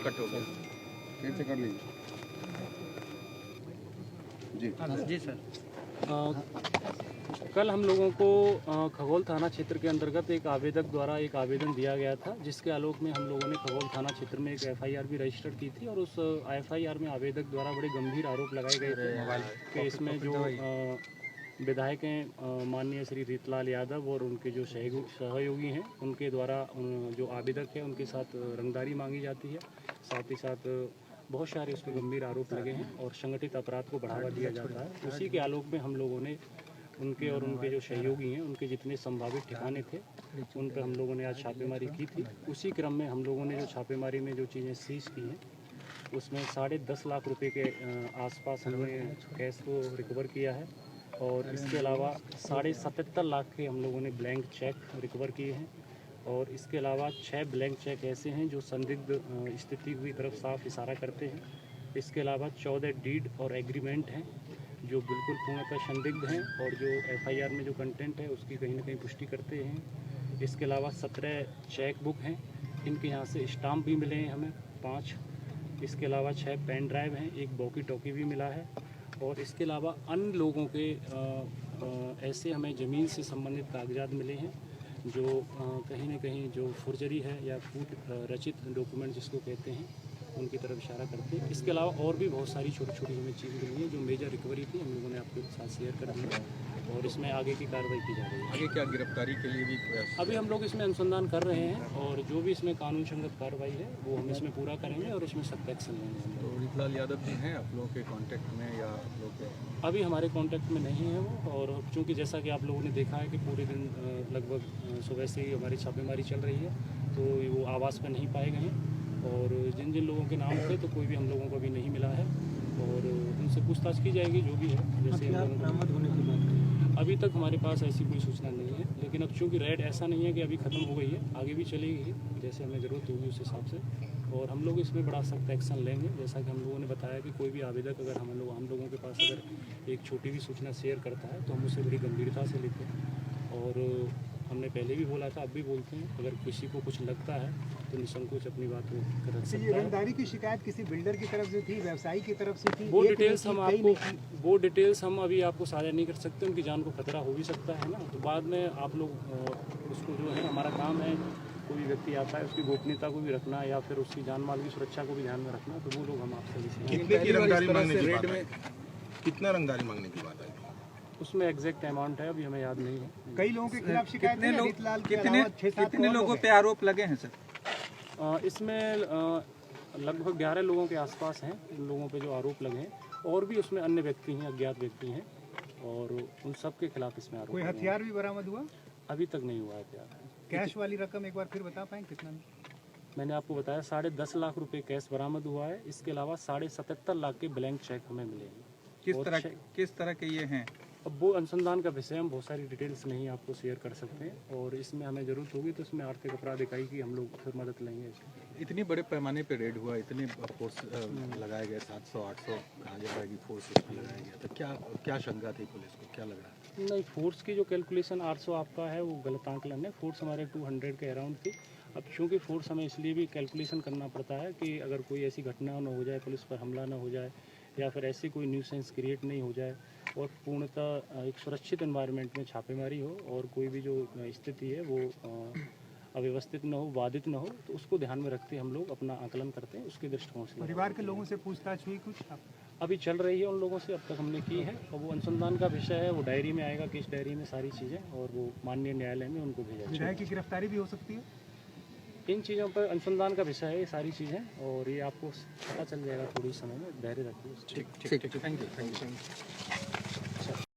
Cut हो गया, फिर से कर लीजिए जी। जी सर, कल हम लोगों को खगौल थाना क्षेत्र के अंतर्गत एक आवेदक द्वारा एक आवेदन दिया गया था, जिसके आलोक में हम लोगों ने खगौल थाना क्षेत्र में एक एफआईआर भी रजिस्टर की थी। और उस एफआईआर में आवेदक द्वारा बड़े गंभीर आरोप लगाए गए थे कि इसमें जो विधायक हैं माननीय श्री रीतलाल यादव और उनके जो सहयोगी हैं, उनके द्वारा जो आवेदक है उनके साथ रंगदारी मांगी जाती है। साथ ही साथ बहुत सारे उस पर गंभीर आरोप लगे हैं और संगठित अपराध को बढ़ावा दिया जाता है। उसी के आलोक में हम लोगों ने उनके और उनके जो सहयोगी हैं, उनके जितने संभावित ठिकाने थे, उन पर हम लोगों ने आज छापेमारी की थी। उसी क्रम में हम लोगों ने जो छापेमारी में जो चीज़ें सीज की हैं, उसमें 10.5 लाख रुपए के आसपास हमने कैश को रिकवर किया है। और इसके अलावा 77.5 लाख के हम लोगों ने ब्लैंक चेक रिकवर किए हैं। और इसके अलावा 6 ब्लैंक चेक ऐसे हैं जो संदिग्ध स्थिति की तरफ साफ इशारा करते हैं। इसके अलावा 14 डीड और एग्रीमेंट हैं जो बिल्कुल पूर्णतः संदिग्ध हैं और जो एफआईआर में जो कंटेंट है उसकी कहीं ना कहीं पुष्टि करते हैं। इसके अलावा 17 चेक बुक हैं, इनके यहाँ से स्टाम्प भी मिले हैं हमें 5। इसके अलावा 6 पेन ड्राइव हैं, एक वॉकी टॉकी भी मिला है। और इसके अलावा अन्य लोगों के ऐसे हमें ज़मीन से संबंधित कागजात मिले हैं जो कहीं ना कहीं जो फुर्जरी है या कूट रचित डॉक्यूमेंट जिसको कहते हैं, उनकी तरफ इशारा करते हैं। इसके अलावा और भी बहुत सारी छोटी छोटी हमें चीज़ मिली हैं जो मेजर रिकवरी थी, हम लोगों ने आपके साथ शेयर कर दी है और इसमें आगे की कार्रवाई की जा रही है। आगे क्या गिरफ्तारी के लिए भी प्रयास? अभी हम लोग इसमें अनुसंधान कर रहे हैं और जो भी इसमें कानून संगत कार्रवाई है वो हम इसमें पूरा करेंगे और इसमें सख्त एक्शन लेंगे। तो रीतलाल यादव जी हैं आप लोगों के कांटेक्ट में या आप लोग के? अभी हमारे कांटेक्ट में नहीं है वो। और चूँकि जैसा कि आप लोगों ने देखा है कि पूरे दिन लगभग सुबह से ही हमारी छापेमारी चल रही है, तो वो आवास पर नहीं पाए गए हैं। और जिन जिन लोगों के नाम थे तो कोई भी हम लोगों को अभी नहीं मिला है और उनसे पूछताछ की जाएगी जो भी है। जैसे बरामद होने की बात अभी तक हमारे पास ऐसी कोई सूचना नहीं है, लेकिन अब चूँकि रेड ऐसा नहीं है कि अभी ख़त्म हो गई है, आगे भी चलेगी जैसे हमें ज़रूरत होगी उस हिसाब से। और हम लोग इसमें बड़ा सख्त एक्शन लेंगे। जैसा कि हम लोगों ने बताया कि कोई भी आवेदक अगर हम लोगों के पास अगर एक छोटी भी सूचना शेयर करता है तो हम उसे बड़ी गंभीरता से लेते हैं। और हमने पहले भी बोला था, अब भी बोलते हैं, अगर किसी को कुछ लगता है तो निसंकोच अपनी बात वो कर सकता है। ये रंगदारी की शिकायत किसी बिल्डर की तरफ से थी, व्यवसायी की तरफ से थी? वो डिटेल्स हम अभी आपको साझा नहीं कर सकते, उनकी जान को खतरा हो भी सकता है ना। तो बाद में आप लोग उसको जो है, हमारा काम है कोई व्यक्ति आता है उसकी गोपनीयता को भी रखना या फिर उसकी जान माल की सुरक्षा को भी ध्यान में रखना, तो वो लोग हम आपसे कितने की रंगदारी मांगने की बात है? कितना रंगदारी मांगने की बात है? उसमें एग्जैक्ट अमाउंट है अभी हमें याद नहीं है। कई लोगों के खिलाफ शिकायत है, रीतलाल के अलावा 6-7 कितने लोगों पे आरोप लगे हैं सर? इसमें लगभग 11 लोगों के आसपास हैं इन लोगों पे जो आरोप लगे हैं। और भी उसमें अन्य व्यक्ति हैं, अज्ञात व्यक्ति हैं, और उन सब के खिलाफ इसमें आरोप। कोई हथियार भी बरामद हुआ? अभी तक नहीं हुआ हथियार। कैश वाली रकम एक बार फिर बता पाएँ कितना? मैंने आपको बताया 10.5 लाख रुपए कैश बरामद हुआ है। इसके अलावा 77.5 लाख के ब्लैंक चेक हमें मिले हैं। किस तरह के ये हैं? अब वो अनुसंधान का विषय, हम बहुत सारी डिटेल्स नहीं आपको शेयर कर सकते हैं और इसमें हमें ज़रूरत होगी तो इसमें आर्थिक अपराध इकाई की हम लोग फिर मदद लेंगे। इतनी बड़े पैमाने पे रेड हुआ, इतने फोर्स लगाए गए, 700-800 कहा जा रहा है कि फोर्स इसमें लगाया गया, तो क्या शंका थी पुलिस को, क्या लग रहा है? नहीं, फोर्स की जो कैलकुलेशन 800 आपका है वो गलत आंकलन है। फोर्स हमारे 200 के अराउंड थी। अब चूँकि फोर्स हमें इसलिए भी कैलकुलेशन करना पड़ता है कि अगर कोई ऐसी घटना न हो जाए, पुलिस पर हमला न हो जाए या फिर ऐसी कोई न्यूसेंस क्रिएट नहीं हो जाए और पूर्णतः एक सुरक्षित एनवायरनमेंट में छापेमारी हो और कोई भी जो स्थिति है वो अव्यवस्थित न हो, बाधित न हो, तो उसको ध्यान में रखते हम लोग अपना आकलन करते हैं। उसके दृष्टिकोण से परिवार के लोगों से पूछताछ हुई कुछ? अभी चल रही है उन लोगों से, अब तक हमने की है और वो अनुसंधान का विषय है, वो डायरी में आएगा, केस डायरी में सारी चीज़ें, और वो माननीय न्यायालय में उनको भेजा जाएगा। विधायक की गिरफ्तारी भी हो सकती है? इन चीज़ों पर अनुसंधान का विषय है ये सारी चीज़ें, और ये आपको पता चल जाएगा थोड़ी समय में। धैर्य रखिए। ठीक, थैंक यू।